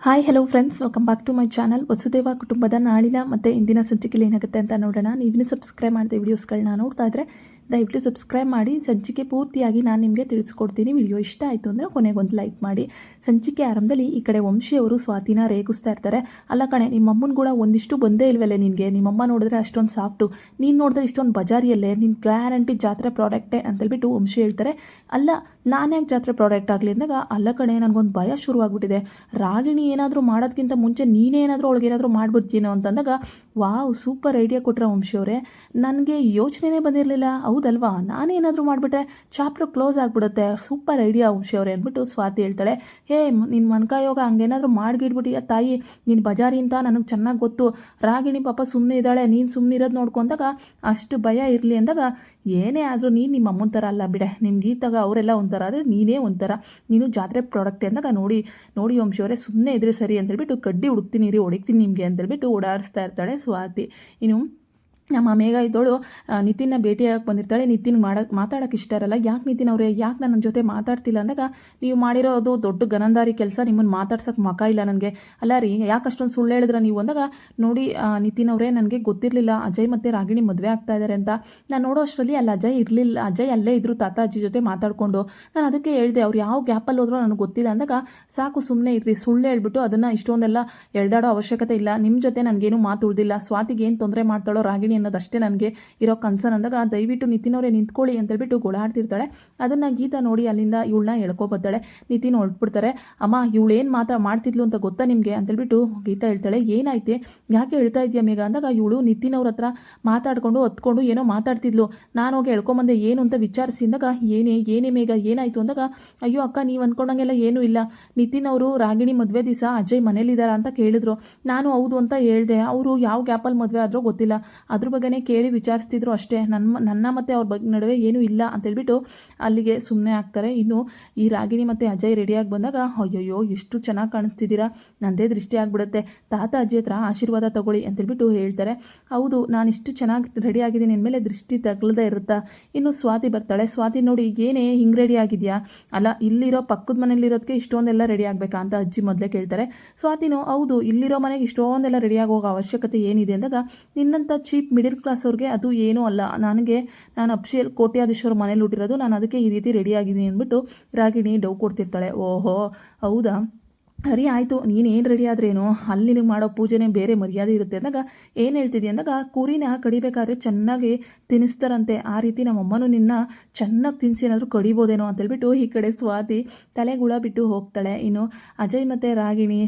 Hi hello friends, welcome back to my channel. Vasudeva ಕುಟುಂಬದ ನಾಳಿನ ಮತ್ತು ಇಂದಿನ ಸಂಚಿಕೆಯಲ್ಲಿ ಏನಾಗುತ್ತೆ ಅಂತ ನೋಡೋಣ. ನೀವಿನ್ನೂ ಸಬ್ಸ್ಕ್ರೈಬ್ ಮಾಡಿದ ವೀಡಿಯೋಸ್ಗಳನ್ನ ನೋಡ್ತಾ ಇದ್ದರೆ ದಯವಿಟ್ಟು ಸಬ್ಸ್ಕ್ರೈಬ್ ಮಾಡಿ. ಸಂಚಿಕೆ ಪೂರ್ತಿಯಾಗಿ ನಾನು ನಿಮಗೆ ತಿಳಿಸ್ಕೊಡ್ತೀನಿ. ವಿಡಿಯೋ ಇಷ್ಟ ಆಯಿತು ಅಂದರೆ ಕೊನೆಗೊಂದು ಲೈಕ್ ಮಾಡಿ. ಸಂಚಿಕೆ ಆರಂಭದಲ್ಲಿ ಈ ಕಡೆ ವಂಶಿಯವರು ಸ್ವಾತಿನ ರೇಗಿಸ್ತಾ ಇರ್ತಾರೆ. ಅಲ್ಲ ಕಣೆ, ನಿಮ್ಮಮ್ಮನ ಕೂಡ ಒಂದಿಷ್ಟು ಬಂದೇ ಇಲ್ವಲ್ಲೇ ನಿನಗೆ? ನಿಮ್ಮಮ್ಮ ನೋಡಿದ್ರೆ ಅಷ್ಟೊಂದು ಸಾಫ್ಟು, ನೀನು ನೋಡಿದ್ರೆ ಇಷ್ಟೊಂದು ಬಜಾರಿಯಲ್ಲೇ, ನಿನ್ನ ಗ್ಯಾರಂಟಿ ಜಾತ್ರೆ ಪ್ರಾಡಕ್ಟೇ ಅಂತೇಳ್ಬಿಟ್ಟು ವಂಶಿ ಹೇಳ್ತಾರೆ. ಅಲ್ಲ, ನಾನು ಯಾಕೆ ಜಾತ್ರೆ ಪ್ರಾಡಕ್ಟ್ ಆಗಲಿ ಅಂದಾಗ, ಅಲ್ಲ ಕಣೆ, ನನಗೊಂದು ಭಯ ಶುರುವಾಗ್ಬಿಟ್ಟಿದೆ. ರಾಗಿಣಿ ಏನಾದರೂ ಮಾಡೋದಕ್ಕಿಂತ ಮುಂಚೆ ನೀನೇ ಏನಾದರೂ ಅವಳಿಗೇನಾದರೂ ಮಾಡಿಬಿಡ್ತೀನೋ ಅಂತಂದಾಗ, ವಾವ್, ಸೂಪರ್ ಐಡಿಯಾ ಕೊಟ್ಟರೆ ವಂಶಿಯವರೇ, ನನಗೆ ಯೋಚನೆನೇ ಬಂದಿರಲಿಲ್ಲ. ಹೌದಲ್ವಾ, ನಾನೇನಾದರೂ ಮಾಡಿಬಿಟ್ರೆ ಚಾಪ್ಟರ್ ಕ್ಲೋಸ್ ಆಗಿಬಿಡುತ್ತೆ. ಸೂಪರ್ ಐಡಿಯಾ ವಂಶಿಯವರೇ ಅಂದ್ಬಿಟ್ಟು ಸ್ವಾತಿ ಹೇಳ್ತಾಳೆ. ಹೇ, ನಿನ್ನ ಮನ್ಕಾಯೋಗ ಹಂಗೇನಾದರೂ ಮಾಡಿಗಿಡ್ಬಿಟ್ಟಿಯ ತಾಯಿ, ನೀನು ಬಜಾರಿ ಅಂತ ನನಗೆ ಚೆನ್ನಾಗಿ ಗೊತ್ತು. ರಾಗಿಣಿ ಪಾಪ ಸುಮ್ಮನೆ ಇದ್ದಾಳೆ, ನೀನು ಸುಮ್ಮನೆ ಇರೋದು ನೋಡ್ಕೊಂಡಾಗ ಅಷ್ಟು ಭಯ ಇರಲಿ ಅಂದಾಗ, ಏನೇ ಆದರೂ ನೀನು ನಿಮ್ಮ ಅಮ್ಮನ ಥರ ಅಲ್ಲ ಬಿಡೆ, ನಿಮ್ಗೆ ಈತಾಗ ಅವರೆಲ್ಲ ಒಂಥರ ಆದರೆ ನೀನೇ ಒಂಥರ, ನೀನು ಜಾತ್ರೆ ಪ್ರಾಡಕ್ಟ್ ಅಂದಾಗ ನೋಡಿ ನೋಡಿ ವಂಶಿಯವರೇ, ಸುಮ್ಮನೆ ಇದ್ರೆ ಸರಿ ಅಂತೇಳ್ಬಿಟ್ಟು ಕಡ್ಡಿ ಹುಡುಕ್ತೀನಿ ರೀ, ಹೊಡಿತೀನಿ ನಿಮಗೆ ಅಂತೇಳ್ಬಿಟ್ಟು ಓಡಾಡಿಸ್ತಾ ಇರ್ತಾಳೆ ಸ್ವಾತಿ. ಇನ್ನು ನಮ್ಮ ಮೇಘ ಇದ್ದೋಳು ನಿತಿನ್ನ ಭೇಟಿಯಾಗಿ ಬಂದಿರ್ತಾಳೆ. ನಿತಿನ್ ಮಾತಾಡೋಕ್ಕೆ ಇಷ್ಟ ಇರಲ್ಲ. ಯಾಕೆ ನಿತಿನ್ ಅವರೇ, ಯಾಕೆ ನನ್ನ ಜೊತೆ ಮಾತಾಡ್ತಿಲ್ಲ ಅಂದಾಗ, ನೀವು ಮಾಡಿರೋದು ದೊಡ್ಡ ಗನಂದಾರಿ ಕೆಲಸ, ನಿಮ್ಮನ್ನು ಮಾತಾಡ್ಸೋಕ್ಕೆ ಮಕ ಇಲ್ಲ ನನಗೆ. ಅಲ್ಲ ರೀ, ಯಾಕೆ ಅಷ್ಟೊಂದು ಸುಳ್ಳು ಹೇಳಿದ್ರೆ ನೀವು ಅಂದಾಗ, ನೋಡಿ ನಿತಿನ್ ಅವರೇ, ನನಗೆ ಗೊತ್ತಿರಲಿಲ್ಲ ಅಜಯ್ ಮತ್ತು ರಾಗಿಣಿ ಮದುವೆ ಆಗ್ತಾ ಇದ್ದಾರೆ ಅಂತ. ನಾನು ನೋಡೋ ಅಷ್ಟರಲ್ಲಿ ಅಲ್ಲಿ ಅಜಯ್ ಇರಲಿಲ್ಲ. ಅಜಯ್ ಅಲ್ಲೇ ಇದ್ದರು ತಾತ ಅಜ್ಜಿ ಜೊತೆ ಮಾತಾಡಿಕೊಂಡು. ನಾನು ಅದಕ್ಕೆ ಹೇಳಿದೆ, ಅವ್ರು ಯಾವ ಗ್ಯಾಪಲ್ಲಿ ಹೋದ್ರೂ ನನಗೆ ಗೊತ್ತಿಲ್ಲ ಅಂದಾಗ, ಸಾಕು ಸುಮ್ಮನೆ ಇರ್ರಿ, ಸುಳ್ಳು ಹೇಳ್ಬಿಟ್ಟು ಅದನ್ನು ಇಷ್ಟೊಂದೆಲ್ಲ ಎಳ್ದಾಡೋ ಅವಶ್ಯಕತೆ ಇಲ್ಲ. ನಿಮ್ಮ ಜೊತೆ ನನಗೇನು ಮಾತು ಉಳಿದಿಲ್ಲ. ಸ್ವಾತಿಗೆ ಏನು ತೊಂದರೆ ಮಾಡ್ತಾಳೋ ರಾಗಿಣಿ ಅನ್ನೋದಷ್ಟೇ ನನಗೆ ಇರೋ ಕನ್ಸರ್ನ್ ಅಂದಾಗ, ದಯವಿಟ್ಟು ನಿತಿನ್ ಅವರೇ ನಿಂತ್ಕೊಳ್ಳಿ ಅಂತೇಳ್ಬಿಟ್ಟು ಗೋಳಾಡ್ತಿರ್ತಾಳೆ. ಅದನ್ನು ಗೀತಾ ನೋಡಿ ಅಲ್ಲಿಂದ ಇವಳನ್ನ ಎಳ್ಕೊಬತ್ತಾಳೆ. ನಿತಿನ್ ಹೊರಟ್ಬಿಡ್ತಾರೆ. ಅಮ್ಮ, ಇವಳೇನು ಮಾಡ್ತಿದ್ಲು ಅಂತ ಗೊತ್ತಾ ನಿಮಗೆ ಅಂತೇಳ್ಬಿಟ್ಟು ಗೀತಾ ಹೇಳ್ತಾಳೆ. ಏನಾಯ್ತೆ, ಯಾಕೆ ಹೇಳ್ತಾ ಇದೆಯಾ ಮೇಘ ಅಂದಾಗ, ಇವಳು ನಿತಿನ್ ಅವ್ರ ಹತ್ರ ಮಾತಾಡ್ಕೊಂಡು ಹೊತ್ಕೊಂಡು ಏನೋ ಮಾತಾಡ್ತಿದ್ಲು. ನಾನು ಹೋಗಿ ಎಳ್ಕೊಂಬಂದೆ ಏನು ಅಂತ ವಿಚಾರಿಸಿದಾಗ, ಏನೇ ಮೇಘ ಏನಾಯಿತು ಅಂದಾಗ, ಅಯ್ಯೋ ಅಕ್ಕ, ನೀವು ಅಂದ್ಕೊಂಡಂಗೆಲ್ಲ ಏನೂ ಇಲ್ಲ. ನಿತಿನ್ ಅವರು ರಾಗಿಣಿ ಮದುವೆ ದಿವಸ ಅಜಯ್ ಮನೇಲಿದ್ದಾರ ಅಂತ ಕೇಳಿದ್ರು. ನಾನು ಹೌದು ಅಂತ ಹೇಳಿದೆ. ಅವರು ಯಾವ ಗ್ಯಾಪಲ್ಲಿ ಮದುವೆ ಆದರೂ ಗೊತ್ತಿಲ್ಲ, ಅದ್ರ ಬಗ್ಗೆನೇ ಕೇಳಿ ವಿಚಾರಿಸ್ತಿದ್ರು ಅಷ್ಟೇ. ನನ್ನ ಮತ್ತು ಅವ್ರ ನಡುವೆ ಏನೂ ಇಲ್ಲ ಅಂತೇಳ್ಬಿಟ್ಟು ಅಲ್ಲಿಗೆ ಸುಮ್ಮನೆ ಆಗ್ತಾರೆ. ಇನ್ನು ಈ ರಾಗಿಣಿ ಮತ್ತು ಅಜಯ್ ರೆಡಿಯಾಗಿ ಬಂದಾಗ, ಅಯ್ಯಯ್ಯೋ ಎಷ್ಟು ಚೆನ್ನಾಗಿ ಕಾಣಿಸ್ತಿದ್ದೀರಾ, ನನ್ನದೇ ದೃಷ್ಟಿ ಆಗಿಬಿಡುತ್ತೆ, ತಾತ ಅಜ್ಜಿ ಹತ್ರ ಆಶೀರ್ವಾದ ತಗೊಳ್ಳಿ ಅಂತೇಳ್ಬಿಟ್ಟು ಹೇಳ್ತಾರೆ. ಹೌದು, ನಾನು ಇಷ್ಟು ಚೆನ್ನಾಗಿ ರೆಡಿ ಆಗಿದ್ದೀನಿ ಅಂದಮೇಲೆ ದೃಷ್ಟಿ ತಗಲದೇ ಇರುತ್ತಾ. ಇನ್ನು ಸ್ವಾತಿ ಬರ್ತಾಳೆ. ಸ್ವಾತಿ ನೋಡಿ, ಏನೇ ಹಿಂಗೆ ರೆಡಿ ಆಗಿದೆಯಾ? ಅಲ್ಲ, ಇಲ್ಲಿರೋ ಪಕ್ಕದ ಮನೇಲಿರೋದಕ್ಕೆ ಇಷ್ಟೊಂದೆಲ್ಲ ರೆಡಿ ಆಗಬೇಕಾ ಅಂತ ಅಜ್ಜಿ ಮೊದಲೇ ಕೇಳ್ತಾರೆ. ಸ್ವಾತಿನೂ, ಹೌದು, ಇಲ್ಲಿರೋ ಮನೆಗೆ ಇಷ್ಟೊಂದೆಲ್ಲ ರೆಡಿಯಾಗಿ ಹೋಗೋ ಅವಶ್ಯಕತೆ ಏನಿದೆ ಅಂದಾಗ, ನಿನ್ನಂಥ ಚೀಪ್ ಮಿಡಿಲ್ ಕ್ಲಾಸ್ ಅವ್ರಿಗೆ ಅದು ಏನೂ ಅಲ್ಲ. ನಾನು ಅಪ್ಶಿಯಲ್ ಕೋಟ್ಯಾಧೀಶ್ವರ ಮನೇಲಿ ಹುಟ್ಟಿರೋದು, ನಾನು ಅದಕ್ಕೆ ಈ ರೀತಿ ರೆಡಿಯಾಗಿದ್ದೀನಿ ಅಂದ್ಬಿಟ್ಟು ರಾಗಿಣಿ ಡೌ ಕೊಡ್ತಿರ್ತಾಳೆ. ಓಹೋ, ಹೌದಾ, ಸರಿ ಆಯಿತು, ನೀನೇನು ರೆಡಿ ಆದ್ರೇನು, ಅಲ್ಲಿ ನಿನಗೆ ಮಾಡೋ ಪೂಜೆನೇ ಬೇರೆ ಮರ್ಯಾದೆ ಇರುತ್ತೆ ಅಂದಾಗ, ಏನು ಹೇಳ್ತಿದ್ದೆ ಅಂದಾಗ, ಕುರಿನ ಕಡಿಬೇಕಾದ್ರೆ ಚೆನ್ನಾಗಿ ತಿನ್ನಿಸ್ತಾರಂತೆ, ಆ ರೀತಿ ನಮ್ಮಮ್ಮನೂ ನಿನ್ನ ಚೆನ್ನಾಗಿ ತಿನ್ನಿಸಿ ಏನಾದರೂ ಕಡಿಬೋದೇನೋ ಅಂತೇಳ್ಬಿಟ್ಟು ಈ ಕಡೆ ಸ್ವಾತಿ ತಲೆಗುಳ ಬಿಟ್ಟು ಹೋಗ್ತಾಳೆ. ಇನ್ನು ಅಜಯ್ ಮತ್ತು ರಾಗಿಣಿ,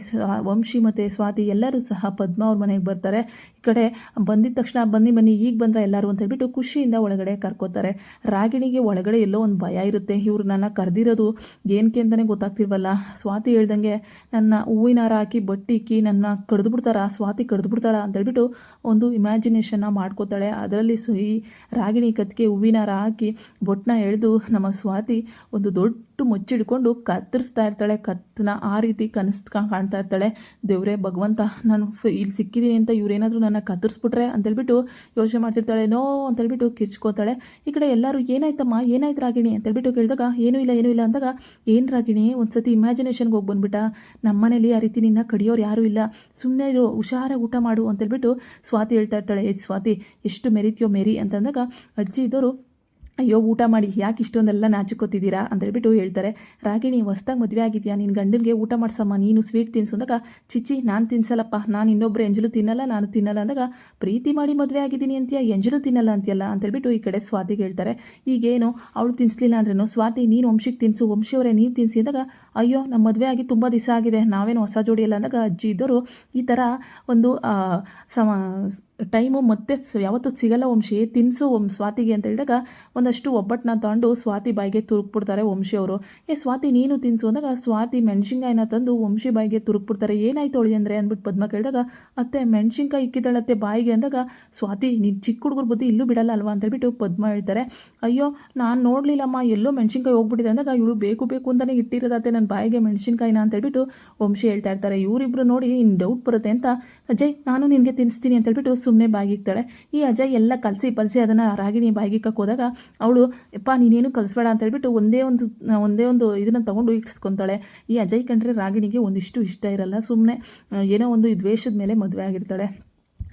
ವಂಶಿ ಮತ್ತು ಸ್ವಾತಿ ಎಲ್ಲರೂ ಸಹ ಪದ್ಮ ಅವ್ರ ಮನೆಗೆ ಬರ್ತಾರೆ. ಈ ಕಡೆ ಬಂದಿದ ತಕ್ಷಣ, ಬನ್ನಿ ಈಗ ಬಂದ್ರೆ ಎಲ್ಲರೂ ಅಂತೇಳ್ಬಿಟ್ಟು ಖುಷಿಯಿಂದ ಒಳಗಡೆ ಕರ್ಕೋತಾರೆ. ರಾಗಿಣಿಗೆ ಒಳಗಡೆ ಎಲ್ಲೋ ಒಂದು ಭಯ ಇರುತ್ತೆ, ಇವ್ರು ನನ್ನ ಕರೆದಿರೋದು ಏನಕ್ಕೆ ಅಂತಲೇ ಗೊತ್ತಾಗ್ತಿಲ್ವಲ್ಲ. ಸ್ವಾತಿ ಹೇಳ್ದಂಗೆ ನನ್ನ ಹೂವಿನ ಹಾರ ಹಾಕಿ ಬಟ್ಟಿಕ್ಕಿ ನನ್ನ ಕಡ್ದುಬಿಡ್ತಾರ, ಸ್ವಾತಿ ಕಡ್ದುಬಿಡ್ತಾಳ ಅಂತೇಳ್ಬಿಟ್ಟು ಒಂದು ಇಮ್ಯಾಜಿನೇಷನ್ನ ಮಾಡ್ಕೋತಾಳೆ. ಅದರಲ್ಲಿ ಈ ರಾಗಿಣಿ ಕತ್ತಿಗೆ ಹೂವಿನ ಹಾರ ಹಾಕಿ ಬೊಟ್ಟನ್ನ ಎಳೆದು ನಮ್ಮ ಸ್ವಾತಿ ಒಂದು ದೊಡ್ಡ ಮುಚ್ಚಿಡ್ಕೊಂಡು ಕತ್ತರಿಸ್ತಾ ಇರ್ತಾಳೆ. ಕತ್ತನ್ನ ಆ ರೀತಿ ಕಾಣ್ತಾ ಇರ್ತಾಳೆ. ದೇವ್ರೇ ಭಗವಂತ, ನಾನು ಇಲ್ಲಿ ಸಿಕ್ಕಿದ್ದೀನಿ ಅಂತ ಇವ್ರೇನಾದರೂ ನನ್ನ ಕತ್ತರಿಸ್ಬಿಟ್ರೆ ಅಂತೇಳ್ಬಿಟ್ಟು ಯೋಚನೆ ಮಾಡ್ತಿರ್ತಾಳೆ. ನೋ ಅಂತೇಳ್ಬಿಟ್ಟು ಕಿರ್ಚ್ಕೋತಾಳೆ. ಈ ಕಡೆ ಎಲ್ಲರೂ ಏನಾಯ್ತಮ್ಮ, ಏನಾಯ್ತು ರಾಗಿಣಿ ಅಂತೇಳ್ಬಿಟ್ಟು ಕೇಳಿದಾಗ, ಏನೂ ಇಲ್ಲ ಅಂದಾಗ, ಏನು ರಾಗಿಣಿ, ಒಂದು ಸತಿ ಇಮ್ಯಾಜಿನೇಷನ್ಗೆ ಹೋಗಿ ಬಂದುಬಿಟ್ಟ, ನಮ್ಮನೇಲಿ ಆ ರೀತಿ ನಿನ್ನ ಕಡಿಯೋರು ಯಾರೂ ಇಲ್ಲ, ಸುಮ್ಮನೆ ಇರೋ, ಹುಷಾರಾಗಿ ಊಟ ಮಾಡು ಅಂತೇಳ್ಬಿಟ್ಟು ಸ್ವಾತಿ ಹೇಳ್ತಾ ಇರ್ತಾಳೆ. ಸ್ವಾತಿ, ಎಷ್ಟು ಮೆರಿತೀಯೋ ಮೆರಿ ಅಂತಂದಾಗ, ಅಜ್ಜಿ ಇದ್ದವರು, ಅಯ್ಯೋ ಊಟ ಮಾಡಿ, ಯಾಕೆ ಇಷ್ಟೊಂದೆಲ್ಲ ನಾಚಿಕೋತಿದ್ದೀರಾ ಅಂತೇಳ್ಬಿಟ್ಟು ಹೇಳ್ತಾರೆ. ರಾಗಿಣಿ, ಹೊಸ್ದಾಗಿ ಮದುವೆ ಆಗಿದೆಯಾ, ನಿನ್ನ ಗಂಡನಿಗೆ ಊಟ ಮಾಡ್ಸಮ್ಮ, ನೀನು ಸ್ವೀಟ್ ತಿನ್ಸು ಅಂದಾಗ, ಚಿಚ್ಚಿ ನಾನು ತಿನ್ಸಲ್ಲಪ್ಪ, ನಾನು ಇನ್ನೊಬ್ಬರು ಎಂಜಲು ತಿನ್ನಲ್ಲ, ನಾನು ತಿನ್ನಲ್ಲ ಅಂದಾಗ, ಪ್ರೀತಿ ಮಾಡಿ ಮದುವೆ ಆಗಿದ್ದೀನಿ ಅಂತೀಯ, ಎಂಜಲು ತಿನ್ನಲ್ಲ ಅಂತೀಯಲ್ಲ ಅಂತೇಳ್ಬಿಟ್ಟು ಈ ಕಡೆ ಸ್ವಾತಿಗೆ ಹೇಳ್ತಾರೆ. ಈಗೇನು ಅವಳು ತಿನ್ನಿಸ್ಲಿಲ್ಲ ಅಂದ್ರೇನು, ಸ್ವಾತಿ ನೀನು ವಂಶಿಗೆ ತಿನ್ನಿಸು, ವಂಶಿಯವರೇ ನೀವು ತಿನ್ನಿಸಿ ಅಂದಾಗ, ಅಯ್ಯೋ ನಮ್ಮ ಮದುವೆ ಆಗಿ ತುಂಬ ದಿವಸ ಆಗಿದೆ, ನಾವೇನು ಹೊಸ ಜೋಡಿಯಲ್ಲ ಅಂದಾಗ, ಅಜ್ಜಿ ಇದ್ದವರು ಈ ಥರ ಒಂದು ಟೈಮು ಮತ್ತೆ ಯಾವತ್ತೂ ಸಿಗಲ್ಲ ವಂಶಿ, ತಿನ್ನಿಸು ಸ್ವಾತಿಗೆ ಅಂತ ಹೇಳಿದಾಗ, ಒಂದಷ್ಟು ಒಬ್ಬಟ್ಟನ್ನ ತಗೊಂಡು ಸ್ವಾತಿ ಬಾಯಿಗೆ ತುರುಕ್ಬಿಡ್ತಾರೆ ವಂಶಿಯವರು. ಸ್ವಾತಿ ನೀನು ತಿನ್ನಿಸು ಅಂದಾಗ, ಸ್ವಾತಿ ಮೆಣಸಿನ್ಕಾಯಿನ ತಂದು ವಂಶಿ ಬಾಯಿಗೆ ತುರುಕ್ಬಿಡ್ತಾರೆ. ಏನಾಯ್ತು ಅವಳಿ ಅಂದರೆ ಅಂದ್ಬಿಟ್ಟು ಪದ್ಮ ಕೇಳಿದಾಗ, ಅತ್ತೆ ಮೆಣಸಿನ್ಕಾಯಿ ಇಕ್ಕಿದ್ದಾಳತ್ತೆ ಬಾಯಿಗೆ ಅಂದಾಗ, ಸ್ವಾತಿ ನೀನು ಚಿಕ್ಕ ಹುಡುಗರ ಬುದ್ಧಿ ಇಲ್ಲೂ ಬಿಡಲ್ಲ ಅಲ್ವಾ ಅಂತೇಳ್ಬಿಟ್ಟು ಪದ್ಮ ಹೇಳ್ತಾರೆ. ಅಯ್ಯೋ ನಾನು ನೋಡಲಿಲ್ಲಮ್ಮ, ಎಲ್ಲೋ ಮೆಣಸಿನ್ಕಾಯಿ ಹೋಗ್ಬಿಟ್ಟಿದೆ ಅಂದಾಗ, ಇವಳು ಬೇಕು ಅಂತಲೇ ಇಟ್ಟಿರೋದತ್ತೆ ನನ್ನ ಬಾಯಿಗೆ ಮೆಣಸಿನ್ಕಾಯಿನ ಅಂತೇಳ್ಬಿಟ್ಟು ವಂಶಿ ಹೇಳ್ತಾ ಇರ್ತಾರೆ. ಇವರಿಬ್ಬರು ನೋಡಿ ಇನ್ನು ಡೌಟ್ ಬರುತ್ತೆ ಅಂತ, ಅಜಯ್ ನಾನು ನಿನಗೆ ತಿನ್ನಿಸ್ತೀನಿ ಅಂತೇಳ್ಬಿಟ್ಟು ಸುಮ್ಮನೆ ಬಾಗಿಕ್ತಾಳೆ. ಈ ಅಜಯ್ ಎಲ್ಲ ಕಲಸಿ ಪಲಸಿ ಅದನ್ನು ರಾಗಿಣಿ ಬಾಗಿಕ್ಕಕ್ಕೆ ಹೋದಾಗ ಅವಳು ಯಪ್ಪ ನೀನೇನು ಕಲಿಸ್ಬೇಡ ಅಂತ ಹೇಳ್ಬಿಟ್ಟು ಒಂದೇ ಒಂದು ಇದನ್ನು ತೊಗೊಂಡು ಇಟ್ಸ್ಕೊತಾಳೆ. ಈ ಅಜಯ್ ಕಂಡ್ರೆ ರಾಗಿಣಿಗೆ ಒಂದಿಷ್ಟು ಇಷ್ಟ ಇರಲ್ಲ, ಸುಮ್ಮನೆ ಏನೋ ಒಂದು ದ್ವೇಷದ ಮೇಲೆ ಮದುವೆ ಆಗಿರ್ತಾಳೆ.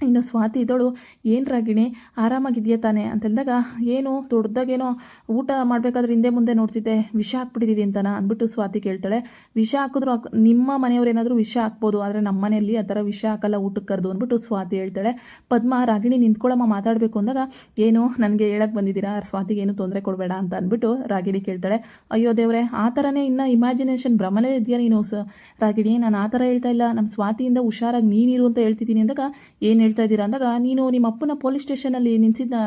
ಇನ್ನು ಸ್ವಾತಿ ಇದ್ದಳು, ಏನು ರಾಗಿಣಿ ಆರಾಮಾಗಿದೆಯಾ ತಾನೆ ಅಂತ ಹೇಳಿದಾಗ, ಏನು ದೊಡ್ಡದಾಗೇನೋ ಊಟ ಮಾಡಬೇಕಾದ್ರೆ ಹಿಂದೆ ಮುಂದೆ ನೋಡ್ತಿದ್ದೆ, ವಿಷ ಹಾಕ್ಬಿಟ್ಟಿದ್ದೀವಿ ಅಂತನ ಅಂದ್ಬಿಟ್ಟು ಸ್ವಾತಿ ಕೇಳ್ತಾಳೆ. ವಿಷ ಹಾಕಿದ್ರು ನಿಮ್ಮ ಮನೆಯವ್ರು ಏನಾದರೂ ವಿಷ ಹಾಕ್ಬೋದು, ಆದರೆ ನಮ್ಮ ಮನೆಯಲ್ಲಿ ಆ ಥರ ವಿಷ ಹಾಕಲ್ಲ ಊಟಕ್ಕೆ ಕರೆದು ಅಂದ್ಬಿಟ್ಟು ಸ್ವಾತಿ ಹೇಳ್ತಾಳೆ. ಪದ್ಮ ರಾಗಿಣಿ ನಿಂತ್ಕೊಳ್ಳಮ್ಮ ಮಾತಾಡಬೇಕು ಅಂದಾಗ, ಏನು ನನಗೆ ಹೇಳಕ್ಕೆ ಬಂದಿದ್ದೀರಾ, ಸ್ವಾತಿಗೆ ಏನು ತೊಂದರೆ ಕೊಡಬೇಡ ಅಂತ ಅಂದ್ಬಿಟ್ಟು ರಾಗಿಣಿ ಕೇಳ್ತಾಳೆ. ಅಯ್ಯೋ ದೇವ್ರೆ, ಆ ಥರನೇ ಇನ್ನು ಇಮ್ಯಾಜಿನೇಷನ್ ಭ್ರಮನೇ ಇದೆಯಾ ನೀನು ರಾಗಿಣಿ, ನಾನು ಆ ಥರ ಹೇಳ್ತಾ ಇಲ್ಲ, ನಮ್ಮ ಸ್ವಾತಿಯಿಂದ ಹುಷಾರಾಗಿ ನೀನಿರು ಅಂತ ಹೇಳ್ತಿದ್ದೀನಿ ಅಂದಾಗ, ಏನು ಹೇಳ್ತಾ ಇದ್ದೀರಾ ಅಂದಾಗ, ನೀನು ನಿಮ್ಮ ಅಪ್ಪನ ಪೊಲೀಸ್ ಸ್ಟೇಷನಲ್ಲಿ ನಿಲ್ಸಿದ್ದ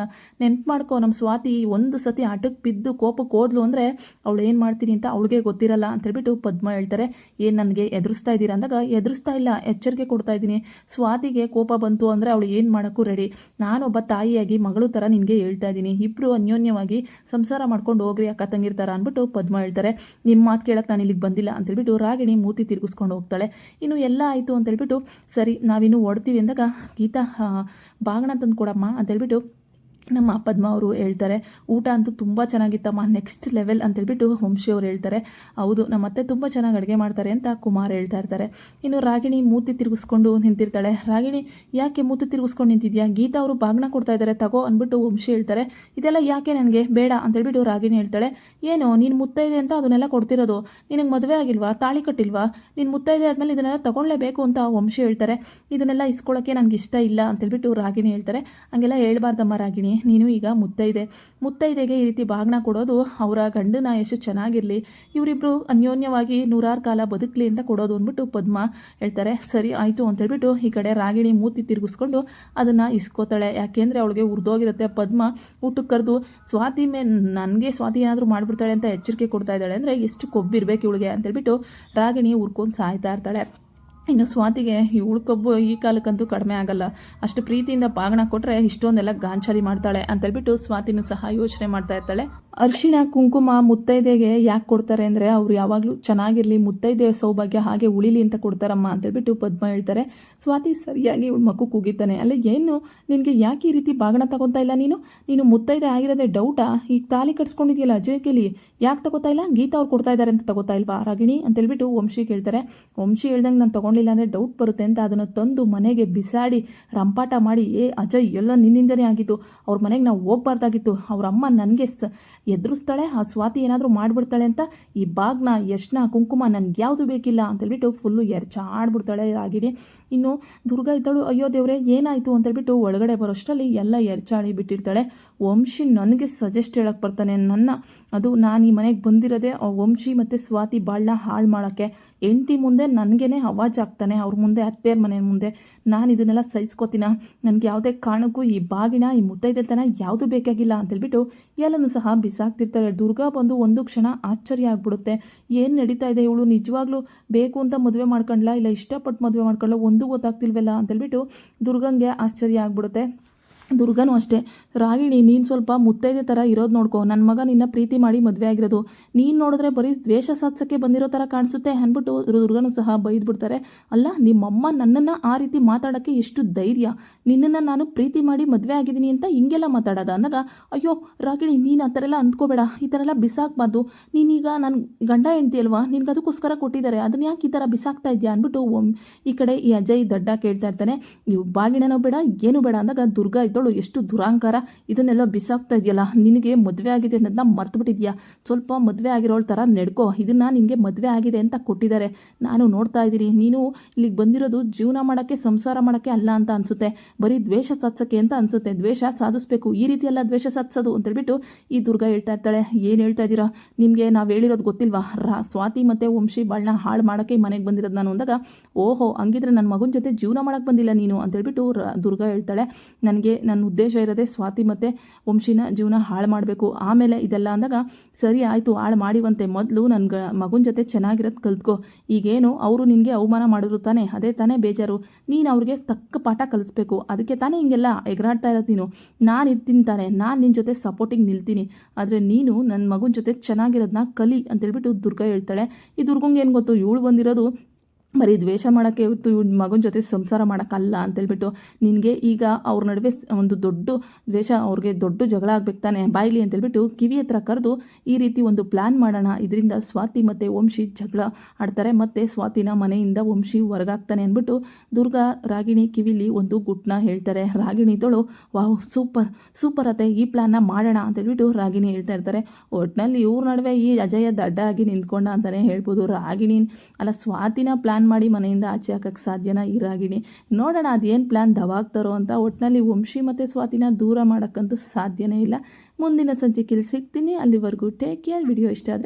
ನೆನ್ಪು ಮಾಡ್ಕೊ, ನಮ್ಮ ಸ್ವಾತಿ ಒಂದು ಸತಿ ಆಟಕ್ಕೆ ಬಿದ್ದು ಕೋಪಕ್ಕೆ ಹೋದ್ಲು ಅಂದರೆ ಅವಳು ಏನು ಮಾಡ್ತೀನಿ ಅಂತ ಅವಳಿಗೆ ಗೊತ್ತಿರಲ್ಲ ಅಂತ ಹೇಳ್ಬಿಟ್ಟು ಪದ್ಮ ಹೇಳ್ತಾರೆ. ಏನು ನನಗೆ ಎದುರಿಸ್ತಾ ಇದ್ದೀರಾ ಅಂದಾಗ, ಎದುರಿಸ್ತಾ ಇಲ್ಲ, ಎಚ್ಚರಿಕೆ ಕೊಡ್ತಾ ಇದ್ದೀನಿ. ಸ್ವಾತಿಗೆ ಕೋಪ ಬಂತು ಅಂದರೆ ಅವಳು ಏನು ಮಾಡೋಕ್ಕೂ ರೆಡಿ. ನಾನೊಬ್ಬ ತಾಯಿಯಾಗಿ ಮಗಳು ಥರ ನಿನಗೆ ಹೇಳ್ತಾ ಇದ್ದೀನಿ, ಇಬ್ಬರು ಅನ್ಯೋನ್ಯವಾಗಿ ಸಂಸಾರ ಮಾಡ್ಕೊಂಡು ಹೋಗ್ರಿ ಅಕ್ಕ ತಂಗಿರ್ತಾರ ಅಂದ್ಬಿಟ್ಟು ಪದ್ಮ ಹೇಳ್ತಾರೆ. ನಿಮ್ಮ ಮಾತು ಕೇಳಕ್ಕೆ ನಾನು ಇಲ್ಲಿಗೆ ಬಂದಿಲ್ಲ ಅಂತ ಹೇಳ್ಬಿಟ್ಟು ರಾಗಿಣಿ ಮೂರ್ತಿ ತಿರುಗಿಸ್ಕೊಂಡು ಹೋಗ್ತಾಳೆ. ಇನ್ನು ಎಲ್ಲ ಆಯಿತು ಅಂತ ಹೇಳ್ಬಿಟ್ಟು, ಸರಿ ನಾವಿನ್ನು ಓಡ್ತೀವಿ ಅಂದಾಗ, ಗೀತಾ ಬಾಗಣ ತಂದು ಕೊಡಮ್ಮ ಅಂತ ಹೇಳ್ಬಿಟ್ಟು ನಮ್ಮ ಪದ್ಮ ಅವರು ಹೇಳ್ತಾರೆ. ಊಟ ಅಂತೂ ತುಂಬ ಚೆನ್ನಾಗಿತ್ತಮ್ಮ, ನೆಕ್ಸ್ಟ್ ಲೆವೆಲ್ ಅಂತೇಳ್ಬಿಟ್ಟು ವಂಶಿ ಅವ್ರು ಹೇಳ್ತಾರೆ. ಹೌದು, ನಮ್ಮ ಅತ್ತೆ ತುಂಬ ಚೆನ್ನಾಗಿ ಅಡುಗೆ ಮಾಡ್ತಾರೆ ಅಂತ ಕುಮಾರ್ ಹೇಳ್ತಾ ಇರ್ತಾರೆ. ಇನ್ನು ರಾಗಿಣಿ ಮೂತಿ ತಿರುಗಿಸ್ಕೊಂಡು ನಿಂತಿರ್ತಾಳೆ. ರಾಗಿಣಿ ಯಾಕೆ ಮೂತಿ ತಿರುಗಿಸ್ಕೊಂಡು ನಿಂತಿದ್ಯಾ, ಗೀತಾ ಅವರು ಬಾಗ್ನ ಕೊಡ್ತಾ ಇದ್ದಾರೆ ತಗೋ ಅಂದ್ಬಿಟ್ಟು ವಂಶಿ ಹೇಳ್ತಾರೆ. ಇದೆಲ್ಲ ಯಾಕೆ ನನಗೆ ಬೇಡ ಅಂತೇಳ್ಬಿಟ್ಟು ರಾಗಿಣಿ ಹೇಳ್ತಾಳೆ. ಏನು ನೀನು ಮುತ್ತೈದೆ ಅಂತ ಅದನ್ನೆಲ್ಲ ಕೊಡ್ತಿರೋದು, ನಿನಗೆ ಮದುವೆ ಆಗಿಲ್ವಾ, ತಾಳಿ ಕಟ್ಟಿಲ್ವಾ, ನೀನು ಮುತ್ತೈದೆ ಆದಮೇಲೆ ಇದನ್ನೆಲ್ಲ ತೊಗೊಳ್ಳೇಬೇಕು ಅಂತ ವಂಶಿ ಹೇಳ್ತಾರೆ. ಇದನ್ನೆಲ್ಲ ಇಸ್ಕೊಳ್ಳೋಕ್ಕೆ ನನಗೆ ಇಷ್ಟ ಇಲ್ಲ ಅಂತೇಳ್ಬಿಟ್ಟು ರಾಗಿಣಿ ಹೇಳ್ತಾರೆ. ಹಂಗೆಲ್ಲ ಹೇಳ್ಬಾರ್ದಮ್ಮ ರಾಗಿಣಿ, ನೀನು ಈಗ ಮುತ್ತೈದೆಗೆ ಈ ರೀತಿ ಬಾಗ್ನ ಕೊಡೋದು ಅವರ ಗಂಡನ ಎಷ್ಟು ಚೆನ್ನಾಗಿರಲಿ, ಇವರಿಬ್ಬರು ಅನ್ಯೋನ್ಯವಾಗಿ ನೂರಾರು ಕಾಲ ಬದುಕಲಿ ಅಂತ ಕೊಡೋದು ಅಂದ್ಬಿಟ್ಟು ಪದ್ಮ ಹೇಳ್ತಾರೆ. ಸರಿ ಆಯಿತು ಅಂತೇಳ್ಬಿಟ್ಟು ಈ ಕಡೆ ರಾಗಿಣಿ ಮೂತಿ ತಿರುಗಿಸ್ಕೊಂಡು ಅದನ್ನು ಇಸ್ಕೋತಾಳೆ. ಯಾಕೆಂದರೆ ಅವಳಿಗೆ ಉರಿದೋಗಿರುತ್ತೆ. ಪದ್ಮ ಊಟಕ್ಕೆ ಕರೆದು ಸ್ವಾತಿ ನನಗೆ ಸ್ವಾತಿ ಏನಾದರೂ ಮಾಡಿಬಿಡ್ತಾಳೆ ಅಂತ ಎಚ್ಚರಿಕೆ ಕೊಡ್ತಾ ಇದ್ದಾಳೆ ಅಂದರೆ ಎಷ್ಟು ಕೊಬ್ಬಿರ್ಬೇಕು ಇವಳಿಗೆ ಅಂತೇಳ್ಬಿಟ್ಟು ರಾಗಿಣಿ ಉರ್ಕೊಂಡು ಸಾಯ್ತಾ ಇರ್ತಾಳೆ. ಇನ್ನು ಸ್ವಾತಿಗೆ ಇವಳು ಕೊಬ್ಬು ಈ ಕಾಲಕ್ಕಂತೂ ಕಡಿಮೆ ಆಗಲ್ಲ, ಅಷ್ಟು ಪ್ರೀತಿಯಿಂದ ಬಾಗಣ ಕೊಟ್ಟರೆ ಇಷ್ಟೊಂದೆಲ್ಲ ಗಾಂಚಾಲಿ ಮಾಡ್ತಾಳೆ ಅಂತೇಳ್ಬಿಟ್ಟು ಸ್ವಾತಿನೂ ಸಹ ಯೋಚನೆ ಮಾಡ್ತಾ ಇರ್ತಾಳೆ. ಅರಿಶಿಣ ಕುಂಕುಮ ಮುತ್ತೈದೆಗೆ ಯಾಕೆ ಕೊಡ್ತಾರೆ ಅಂದರೆ, ಅವ್ರು ಯಾವಾಗಲೂ ಚೆನ್ನಾಗಿರಲಿ, ಮುತ್ತೈದೆ ಸೌಭಾಗ್ಯ ಹಾಗೆ ಉಳಿಲಿ ಅಂತ ಕೊಡ್ತಾರಮ್ಮ ಅಂತೇಳ್ಬಿಟ್ಟು ಪದ್ಮ ಹೇಳ್ತಾರೆ. ಸ್ವಾತಿ ಸರಿಯಾಗಿ ಇವಳು ಮಕ್ಕು ಕೂಗಿತಾನೆ. ಅಲ್ಲ ಏನು ನಿನಗೆ ಯಾಕೆ ಈ ರೀತಿ ಬಾಗಣ ತಗೊತಾ ಇಲ್ಲ, ನೀನು ಮುತ್ತೈದೆ ಆಗಿರೋದೇ ಡೌಟಾ, ಈಗ ತಾಲಿ ಕಟ್ಸ್ಕೊಂಡಿದೆಯಲ್ಲ ಅಜಯ್ಕೇಲಿ, ಯಾಕೆ ತಗೋತಾ ಇಲ್ಲ, ಗೀತಾ ಅವ್ರು ಕೊಡ್ತಾ ಇದ್ದಾರೆ ಅಂತ ತಗೋತಾ ಇಲ್ವಾ ರಾಗಿಣಿ ಅಂತೇಳ್ಬಿಟ್ಟು ವಂಶಿ ಕೇಳ್ತಾರೆ. ವಂಶಿ ಹೇಳ್ದಂಗೆ ನಾನು ತೊಗೊಂಡಿಲ್ಲ ಅಂದರೆ ಡೌಟ್ ಬರುತ್ತೆ ಅಂತ ಅದನ್ನು ತಂದು ಮನೆಗೆ ಬಿಸಾಡಿ ರಂಪಾಟ ಮಾಡಿ, ಅಜಯ್ ಎಲ್ಲ ನಿನ್ನಿಂದನೇ ಆಗಿತ್ತು, ಅವ್ರ ಮನೆಗೆ ನಾವು ಹೋಗ್ಬಾರ್ದಾಗಿತ್ತು, ಅವ್ರ ಅಮ್ಮ ನನಗೆ ಎದುರಿಸ್ತಾಳೆ, ಆ ಸ್ವಾತಿ ಏನಾದರೂ ಮಾಡಿಬಿಡ್ತಾಳೆ ಅಂತ ಈ ಬಾಗ್ನ ಯಶ್ನ ಕುಂಕುಮ ನನಗೆ ಯಾವುದು ಬೇಕಿಲ್ಲ ಅಂತೇಳ್ಬಿಟ್ಟು ಫುಲ್ಲು ಆಡ್ಬಿಡ್ತಾಳೆ ರಾಗಿಣಿ. ಇನ್ನು ದುರ್ಗಾ ಇದ್ದಳು, ಅಯ್ಯೋ ದೇವ್ರೆ ಏನಾಯಿತು ಅಂತೇಳ್ಬಿಟ್ಟು ಒಳಗಡೆ ಬರೋಷ್ಟರಲ್ಲಿ ಎಲ್ಲ ಎರ್ಚಾಡಿ ಬಿಟ್ಟಿರ್ತಾಳೆ. ವಂಶಿ ನನಗೆ ಸಜೆಸ್ಟ್ ಹೇಳಕ್ಕೆ ಬರ್ತಾನೆ, ಅದು ನಾನು ಈ ಮನೆಗೆ ಬಂದಿರೋದೇ ವಂಶಿ ಮತ್ತು ಸ್ವಾತಿ ಬಾಳನ್ನ ಹಾಳು ಮಾಡೋಕ್ಕೆ. ಹೆಂಡ್ತಿ ಮುಂದೆ ನನಗೇನೆ ಅವಾಜ್ ಆಗ್ತಾನೆ, ಅವ್ರ ಮುಂದೆ ಅತ್ತೆಯರ ಮನೆ ಮುಂದೆ. ನಾನು ಇದನ್ನೆಲ್ಲ ಸಹಿಸ್ಕೋತೀನ, ನನಗೆ ಯಾವುದೇ ಕಾರಣಕ್ಕೂ ಈ ಬಾಗಿನ ಈ ಮುತ್ತೈದೆತನ ಯಾವುದೂ ಬೇಕಾಗಿಲ್ಲ ಅಂತೇಳ್ಬಿಟ್ಟು ಎಲ್ಲನೂ ಸಹ ಬಿಸಾಕ್ತಿರ್ತಾಳೆ. ದುರ್ಗಾ ಬಂದು ಒಂದು ಕ್ಷಣ ಆಶ್ಚರ್ಯ ಆಗ್ಬಿಡುತ್ತೆ, ಏನು ನಡೀತಾ ಇದೆ, ಇವಳು ನಿಜವಾಗ್ಲೂ ಬೇಕು ಅಂತ ಮದುವೆ ಮಾಡ್ಕೊಂಡ್ಲಾ ಇಲ್ಲ ಇಷ್ಟಪಟ್ಟು ಮದುವೆ ಮಾಡ್ಕೊಳ್ಳೋ ಒಂದು ಗೊತ್ತಾಗ್ತಿಲ್ವಲ್ಲ ಅಂತೇಳ್ಬಿಟ್ಟು ದುರ್ಗಂಗೆ ಆಶ್ಚರ್ಯ ಆಗ್ಬಿಡುತ್ತೆ. ದುರ್ಗನೂ ಅಷ್ಟೇ, ರಾಗಿಣಿ ನೀನು ಸ್ವಲ್ಪ ಮುತ್ತೈದೆ ಥರ ಇರೋದು ನೋಡ್ಕೊ, ನನ್ನ ಮಗ ನಿನ್ನ ಪ್ರೀತಿ ಮಾಡಿ ಮದುವೆ ಆಗಿರೋದು, ನೀನು ನೋಡಿದ್ರೆ ಬರೀ ದ್ವೇಷ ಸಾಧಿಸೋಕ್ಕೆ ಬಂದಿರೋ ಥರ ಕಾಣಿಸುತ್ತೆ ಅಂದ್ಬಿಟ್ಟು ದುರ್ಗನೂ ಸಹ ಬೈದ್ಬಿಡ್ತಾರೆ. ಅಲ್ಲ ನಿಮ್ಮಮ್ಮ ನನ್ನನ್ನು ಆ ರೀತಿ ಮಾತಾಡೋಕ್ಕೆ ಎಷ್ಟು ಧೈರ್ಯ, ನಿನ್ನನ್ನು ನಾನು ಪ್ರೀತಿ ಮಾಡಿ ಮದುವೆ ಆಗಿದ್ದೀನಿ ಅಂತ ಹಿಂಗೆಲ್ಲ ಮಾತಾಡೋದ ಅಂದಾಗ, ಅಯ್ಯೋ ರಾಗಿಣಿ ನೀನು ಆ ಥರ ಎಲ್ಲ ಅಂದ್ಕೋಬೇಡ, ಈ ಥರ ಎಲ್ಲ ಬಿಸಾಕಬಾರ್ದು, ನೀನೀಗ ನನ್ನ ಗಂಡ ಹೆಂಡ್ತಿ ಅಲ್ವಾ, ನಿನ್ಗೆ ಅದಕ್ಕೋಸ್ಕರ ಕೊಟ್ಟಿದ್ದಾರೆ, ಅದನ್ನ ಯಾಕೆ ಈ ಥರ ಬಿಸಾಕ್ತಾ ಇದೆಯಾ ಅಂದ್ಬಿಟ್ಟು ಈ ಕಡೆ ಈ ಅಜಯ್ ದಡ್ಡ ಕೇಳ್ತಾ ಇರ್ತಾನೆ. ಇವು ಬಾಗಿಣನೋ ಬೇಡ ಏನು ಬೇಡ ಅಂದಾಗ ದುರ್ಗಾ ಎಷ್ಟು ದುರಾಂಕಾರ, ಇದನ್ನೆಲ್ಲ ಬಿಸಾಕ್ತಾ ಇದೆಯಲ್ಲ, ನಿನಗೆ ಮದುವೆ ಆಗಿದೆ ಅನ್ನೋದನ್ನ ಮರ್ತು ಬಿಟ್ಟಿದ್ಯಾ, ಸ್ವಲ್ಪ ಮದುವೆ ಆಗಿರೋಳ ಥರ ನಡ್ಕೋ, ಇದನ್ನು ನಿನಗೆ ಮದುವೆ ಆಗಿದೆ ಅಂತ ಕೊಟ್ಟಿದ್ದಾರೆ, ನಾನು ನೋಡ್ತಾ ಇದ್ದೀನಿ, ನೀನು ಇಲ್ಲಿಗೆ ಬಂದಿರೋದು ಜೀವನ ಮಾಡೋಕ್ಕೆ ಸಂಸಾರ ಮಾಡೋಕ್ಕೆ ಅಲ್ಲ ಅಂತ ಅನಿಸುತ್ತೆ, ಬರೀ ದ್ವೇಷ ಸಾಧಿಸೋಕ್ಕೆ ಅಂತ ಅನಿಸುತ್ತೆ, ದ್ವೇಷ ಸಾಧಿಸ್ಬೇಕು, ಈ ರೀತಿ ಎಲ್ಲ ದ್ವೇಷ ಸಾಧಿಸೋದು ಅಂತೇಳ್ಬಿಟ್ಟು ಈ ದುರ್ಗಾ ಹೇಳ್ತಾ ಇರ್ತಾಳೆ. ಏನು ಹೇಳ್ತಾ ಇದ್ದೀರಾ, ನಿಮಗೆ ನಾವು ಹೇಳಿರೋದು ಗೊತ್ತಿಲ್ವಾ, ಸ್ವಾತಿ ಮತ್ತು ವಂಶಿ ಬಾಳನ್ನ ಹಾಳು ಮಾಡೋಕ್ಕೆ ಮನೆಗೆ ಬಂದಿರೋದು ನಾನು ಅಂದಾಗ, ಓಹೋ ಹಂಗಿದ್ರೆ ನನ್ನ ಮಗನ ಜೊತೆ ಜೀವನ ಮಾಡೋಕ್ಕೆ ಬಂದಿಲ್ಲ ನೀನು ಅಂತೇಳ್ಬಿಟ್ಟು ದುರ್ಗಾ ಹೇಳ್ತಾಳೆ. ನನ್ನ ಉದ್ದೇಶ ಇರೋದೇ ಸ್ವಾತಿ ಮತ್ತು ವಂಶಿನ ಜೀವನ ಹಾಳು ಮಾಡಬೇಕು, ಆಮೇಲೆ ಇದೆಲ್ಲ ಅಂದಾಗ, ಸರಿ ಆಯಿತು ಹಾಳು ಮಾಡಿವಂತೆ, ಮೊದಲು ನನ್ನ ಮಗನ ಜೊತೆ ಚೆನ್ನಾಗಿರೋದು ಕಲ್ತ್ಕೋ, ಈಗೇನು ಅವರು ನಿನಗೆ ಅವಮಾನ ಮಾಡಿದ್ರು ತಾನೇ, ಅದೇ ತಾನೇ ಬೇಜಾರು, ನೀನು ಅವ್ರಿಗೆ ತಕ್ಕ ಪಾಠ ಕಲಿಸ್ಬೇಕು, ಅದಕ್ಕೆ ತಾನೇ ಹಿಂಗೆಲ್ಲ ಎಗರಾಡ್ತಾ ಇರೋದು ನೀನು, ನಾನು ಇರ್ತೀನಿ ತಾನೆ, ನಾನು ನಿನ್ನ ಜೊತೆ ಸಪೋರ್ಟಿಂಗ್ ನಿಲ್ತೀನಿ, ಆದರೆ ನೀನು ನನ್ನ ಮಗನ ಜೊತೆ ಚೆನ್ನಾಗಿರೋದನ್ನ ಕಲಿ ಅಂತೇಳ್ಬಿಟ್ಟು ದುರ್ಗಾ ಹೇಳ್ತಾಳೆ. ಈ ದುರ್ಗಂಗೆ ಏನು ಗೊತ್ತು, ಇವಳು ಬಂದಿರೋದು ಬರೀ ದ್ವೇಷ ಮಾಡೋಕ್ಕೆ ಇವತ್ತು ಇವ್ನ ಮಗನ ಜೊತೆ ಸಂಸಾರ ಮಾಡೋಕ್ಕಲ್ಲ ಅಂತೇಳ್ಬಿಟ್ಟು ನಿನಗೆ ಈಗ ಅವ್ರ ನಡುವೆ ಒಂದು ದೊಡ್ಡ ದ್ವೇಷ, ಅವ್ರಿಗೆ ದೊಡ್ಡ ಜಗಳ ಆಗ್ಬೇಕು ತಾನೆ, ಬಾಯ್ಲಿ ಅಂತೇಳ್ಬಿಟ್ಟು ಕಿವಿ ಹತ್ರ ಕರೆದು ಈ ರೀತಿ ಒಂದು ಪ್ಲ್ಯಾನ್ ಮಾಡೋಣ, ಇದರಿಂದ ಸ್ವಾತಿ ಮತ್ತು ವಂಶಿ ಜಗಳ ಆಡ್ತಾರೆ ಮತ್ತು ಸ್ವಾತಿನ ಮನೆಯಿಂದ ವಂಶಿ ಹೊರಗಾಗ್ತಾನೆ ಅಂದ್ಬಿಟ್ಟು ದುರ್ಗಾ ರಾಗಿಣಿ ಕಿವಿಲಿ ಒಂದು ಗುಟ್ನ ಹೇಳ್ತಾರೆ. ರಾಗಿಣಿ ತೊಳು ವಾವ್ ಸೂಪರ್ ಅತ್ತೆ, ಈ ಪ್ಲ್ಯಾನ್ನ ಮಾಡೋಣ ಅಂತೇಳ್ಬಿಟ್ಟು ರಾಗಿಣಿ ಹೇಳ್ತಾ ಇರ್ತಾರೆ. ಒಟ್ಟಿನಲ್ಲಿ ಇವ್ರ ನಡುವೆ ಈ ಅಜಯ ದಡ್ಡ ಆಗಿ ನಿಂತ್ಕೊಂಡ ಅಂತಲೇ ಹೇಳ್ಬೋದು. ರಾಗಿಣಿ ಅಲ್ಲ, ಸ್ವಾತಿನ ಪ್ಲ್ಯಾನ್ ಮಾಡಿ ಮನೆಯಿಂದ ಆಚೆ ಹಾಕಕ್ಕೆ ಸಾಧ್ಯನಾ ಈ ರಾಗಿಣಿ? ನೋಡೋಣ ಅದೇನು ಪ್ಲ್ಯಾನ್ ದವಾಗ್ತಾರೋ ಅಂತ. ಒಟ್ಟಿನಲ್ಲಿ ವಂಶಿ ಮತ್ತು ಸ್ವಾತಿನ ದೂರ ಮಾಡೋಕ್ಕಂತೂ ಸಾಧ್ಯನೇ ಇಲ್ಲ. ಮುಂದಿನ ಸಂಚಿಕೆಯಲ್ಲಿ ಸಿಗ್ತೀನಿ. ಅಲ್ಲಿವರೆಗೂ ಟೇಕ್ ಕೇರ್. ವಿಡಿಯೋ ಇಷ್ಟ ಆದರೆ